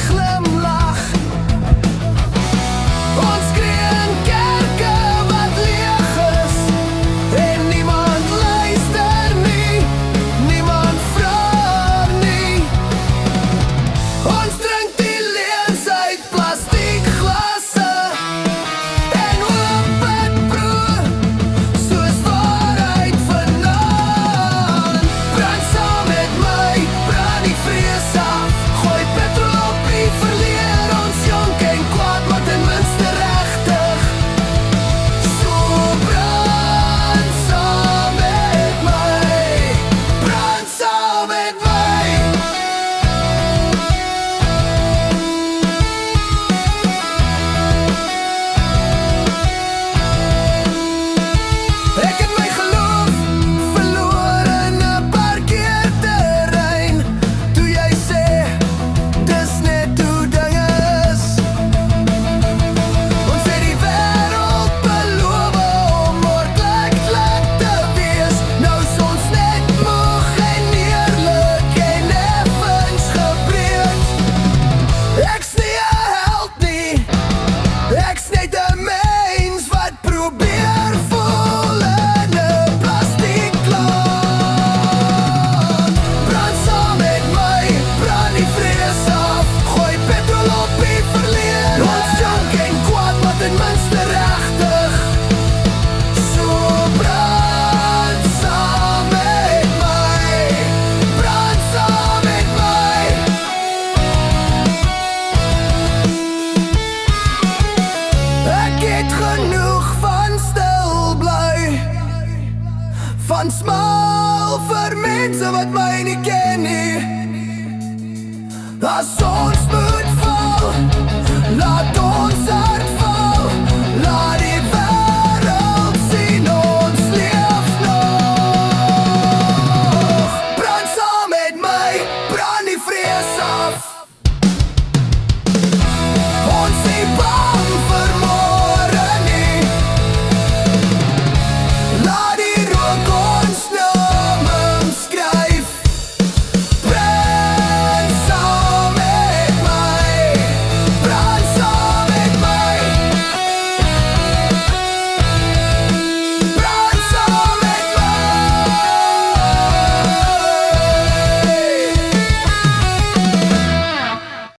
glimlach. Ons kreeg kerke wat leeg is en niemand luister nie, niemand vra nie. Ons drink die leens uit plastiekglase en hoop het broer soos waarheid vanaand. Brand saam met my, brand die vrees af, gooi petrol op die verleer, ons jonk en kwaad, maar ten minste rechtig. So brand saam met my, brand saam met my. Ek het my geloof verloor in 'n parkeerterrein, toe jy sê, dis net hoe dinge is. Ons het die wêreld beloof om ordentlik te wees, nou is ons net moeg en eerlik en effens gebreek. Ek's nie 'n held nie, ek's net 'n mens wat probeer voel in 'n plastieklaan. Brand saam met my, brand die vrees af, gooi petrol op die verleer, ons jank en kwaad, maar ten minste rechtig. So brand saam met my, brand saam met my. Ek het genoeg van stil bly, van smaal vir mense wat my nie ken nie. As ons